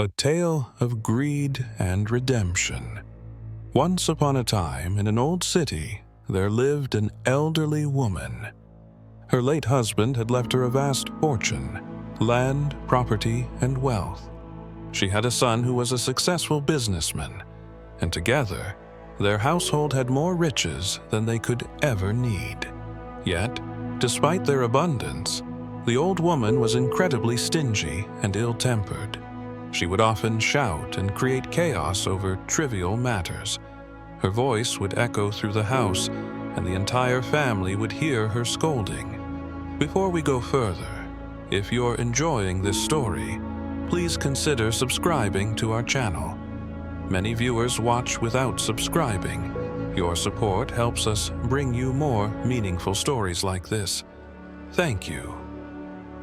A tale of greed and redemption. Once upon a time, in an old city, there lived an elderly woman. Her late husband had left her a vast fortune, land, property, and wealth. She had a son who was a successful businessman, and together, their household had more riches than they could ever need. Yet, despite their abundance, the old woman was incredibly stingy and ill-tempered. She would often shout and create chaos over trivial matters. Her voice would echo through the house, and the entire family would hear her scolding. Before we go further, if you're enjoying this story, please consider subscribing to our channel. Many viewers watch without subscribing. Your support helps us bring you more meaningful stories like this. Thank you.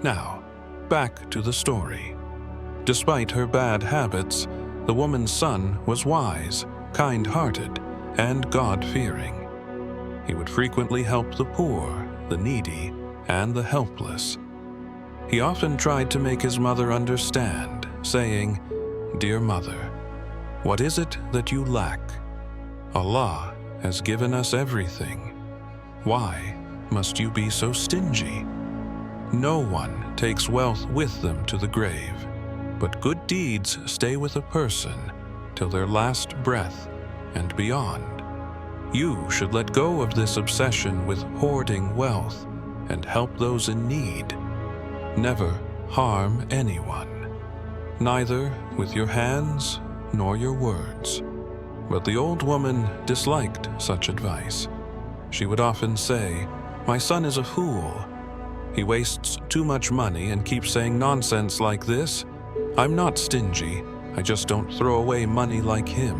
Now, back to the story. Despite her bad habits, the woman's son was wise, kind-hearted, and God-fearing. He would frequently help the poor, the needy, and the helpless. He often tried to make his mother understand, saying, "Dear mother, what is it that you lack? Allah has given us everything. Why must you be so stingy? No one takes wealth with them to the grave, but good deeds stay with a person till their last breath and beyond. You should let go of this obsession with hoarding wealth and help those in need. Never harm anyone, neither with your hands nor your words." But the old woman disliked such advice. She would often say, "My son is a fool. He wastes too much money and keeps saying nonsense like this. I'm not stingy, I just don't throw away money like him.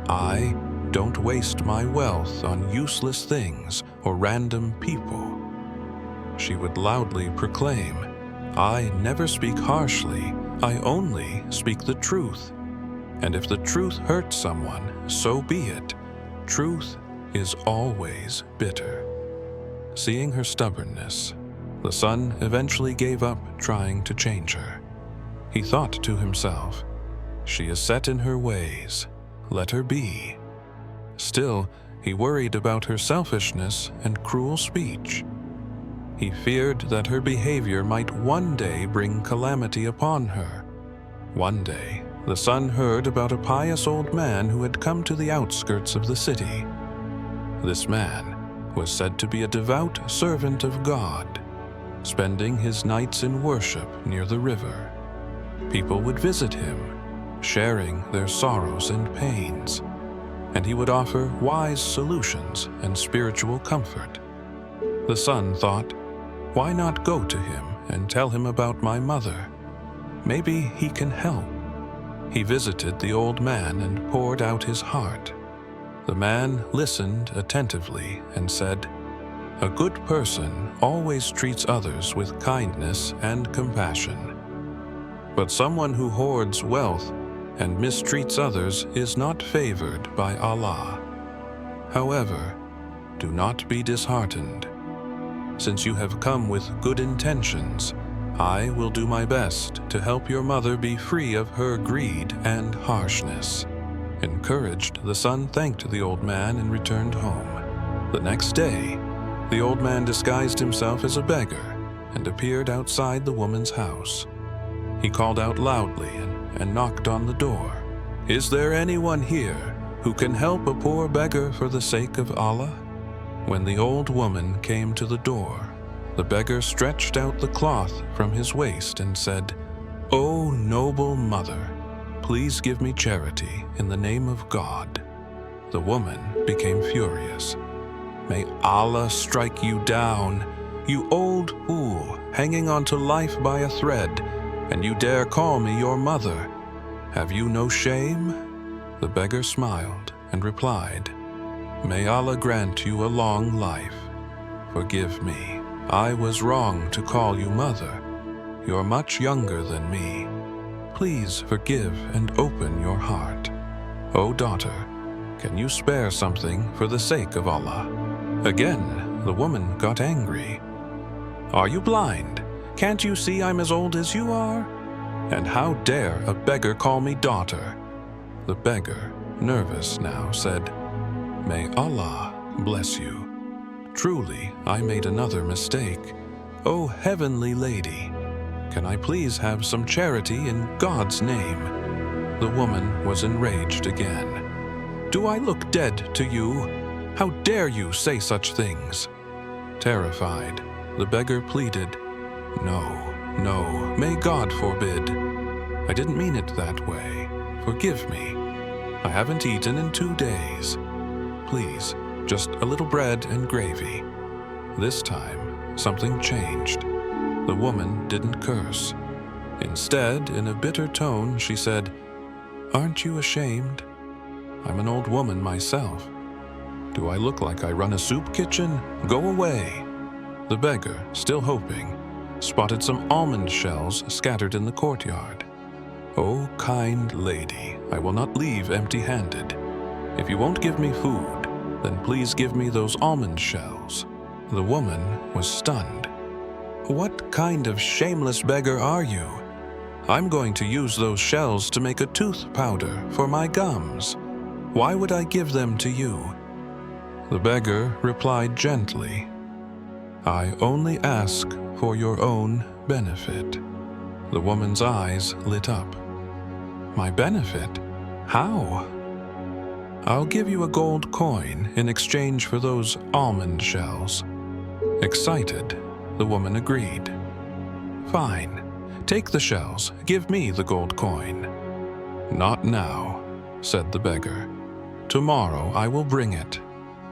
I don't waste my wealth on useless things or random people." She would loudly proclaim, "I never speak harshly, I only speak the truth. And if the truth hurts someone, so be it. Truth is always bitter." Seeing her stubbornness, the son eventually gave up trying to change her. He thought to himself, "She is set in her ways. Let her be." Still, he worried about her selfishness and cruel speech. He feared that her behavior might one day bring calamity upon her. One day, the son heard about a pious old man who had come to the outskirts of the city. This man was said to be a devout servant of God, spending his nights in worship near the river. People would visit him, sharing their sorrows and pains, and he would offer wise solutions and spiritual comfort. The son thought, "Why not go to him and tell him about my mother? Maybe he can help." He visited the old man and poured out his heart. The man listened attentively and said, "A good person always treats others with kindness and compassion. But someone who hoards wealth and mistreats others is not favored by Allah. However, do not be disheartened. Since you have come with good intentions, I will do my best to help your mother be free of her greed and harshness." Encouraged, the son thanked the old man and returned home. The next day, the old man disguised himself as a beggar and appeared outside the woman's house. He called out loudly and knocked on the door. "Is there anyone here who can help a poor beggar for the sake of Allah?" When the old woman came to the door, the beggar stretched out the cloth from his waist and said, "O noble mother, please give me charity in the name of God." The woman became furious. "May Allah strike you down, you old fool, hanging onto life by a thread, and you dare call me your mother. Have you no shame?" The beggar smiled and replied, "May Allah grant you a long life. Forgive me. I was wrong to call you mother. You're much younger than me. Please forgive and open your heart. O daughter, can you spare something for the sake of Allah?" Again, the woman got angry. "Are you blind? Can't you see I'm as old as you are? And how dare a beggar call me daughter?" The beggar, nervous now, said, "May Allah bless you. Truly, I made another mistake. O heavenly lady, can I please have some charity in God's name?" The woman was enraged again. "Do I look dead to you? How dare you say such things?" Terrified, the beggar pleaded, "No, no, may God forbid. I didn't mean it that way. Forgive me. I haven't eaten in 2 days. Please, just a little bread and gravy." This time, something changed. The woman didn't curse. Instead, in a bitter tone, she said, "Aren't you ashamed? I'm an old woman myself. Do I look like I run a soup kitchen? Go away." The beggar, still hoping, spotted some almond shells scattered in the courtyard. "O kind lady, I will not leave empty-handed. If you won't give me food, then please give me those almond shells." The woman was stunned. "What kind of shameless beggar are you? I'm going to use those shells to make a tooth powder for my gums. Why would I give them to you?" The beggar replied gently, "I only ask for your own benefit." The woman's eyes lit up. "My benefit? How?" "I'll give you a gold coin in exchange for those almond shells." Excited, the woman agreed. "Fine. Take the shells. Give me the gold coin." "Not now," said the beggar. "Tomorrow I will bring it.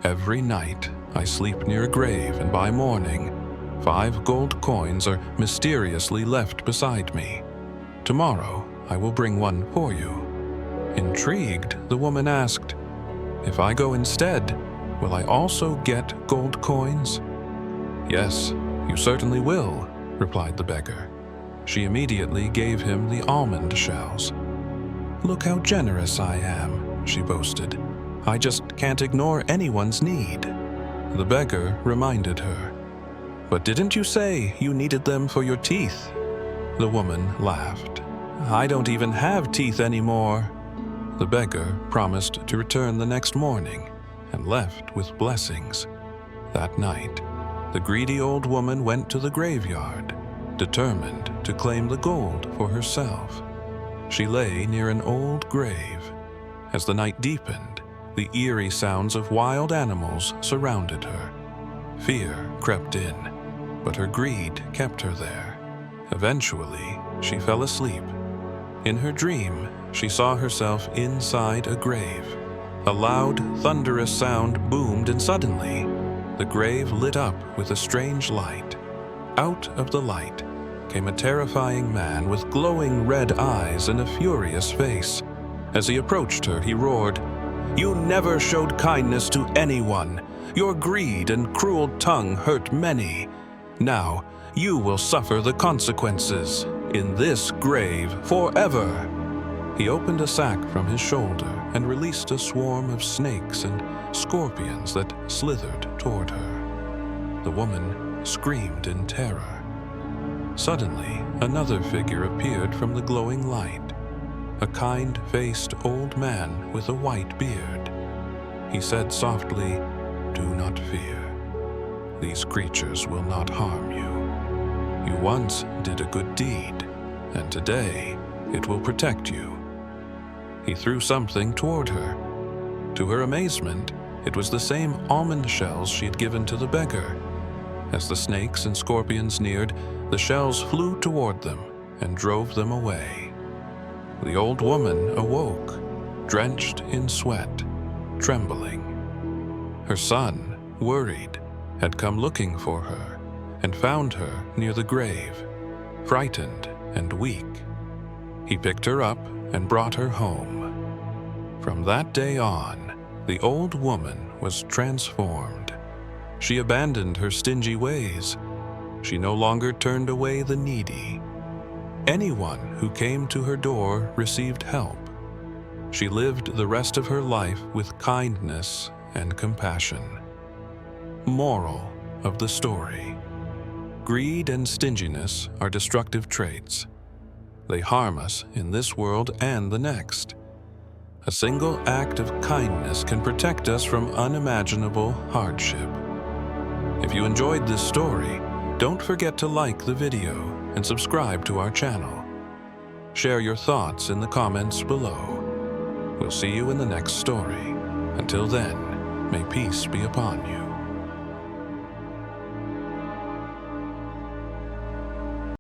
Every night I sleep near a grave, and by morning 5 gold coins are mysteriously left beside me. Tomorrow I will bring one for you." Intrigued, the woman asked, "If I go instead, will I also get gold coins?" "Yes, you certainly will," replied the beggar. She immediately gave him the almond shells. "Look how generous I am," she boasted. "I just can't ignore anyone's need." The beggar reminded her, "But didn't you say you needed them for your teeth?" The woman laughed. "I don't even have teeth anymore." The beggar promised to return the next morning and left with blessings. That night, the greedy old woman went to the graveyard, determined to claim the gold for herself. She lay near an old grave. As the night deepened, the eerie sounds of wild animals surrounded her. Fear crept in, but her greed kept her there. Eventually, she fell asleep. In her dream, she saw herself inside a grave. A loud, thunderous sound boomed, and suddenly, the grave lit up with a strange light. Out of the light came a terrifying man with glowing red eyes and a furious face. As he approached her, he roared, "You never showed kindness to anyone. Your greed and cruel tongue hurt many. Now you will suffer the consequences in this grave forever." He opened a sack from his shoulder and released a swarm of snakes and scorpions that slithered toward her. The woman screamed in terror. Suddenly, another figure appeared from the glowing light, a kind-faced old man with a white beard. He said softly, "Do not fear. These creatures will not harm you. You once did a good deed, and today it will protect you." He threw something toward her. To her amazement, it was the same almond shells she had given to the beggar. As the snakes and scorpions neared, the shells flew toward them and drove them away. The old woman awoke, drenched in sweat, trembling. Her son, worried, had come looking for her and found her near the grave, frightened and weak. He picked her up and brought her home. From that day on, the old woman was transformed. She abandoned her stingy ways. She no longer turned away the needy. Anyone who came to her door received help. She lived the rest of her life with kindness and compassion. Moral of the story: greed and stinginess are destructive traits. they harm us in this world and the next. A single act of kindness can protect us from unimaginable hardship. If you enjoyed this story, don't forget to like the video and subscribe to our channel. Share your thoughts in the comments below. We'll see you in the next story. Until then, may peace be upon you.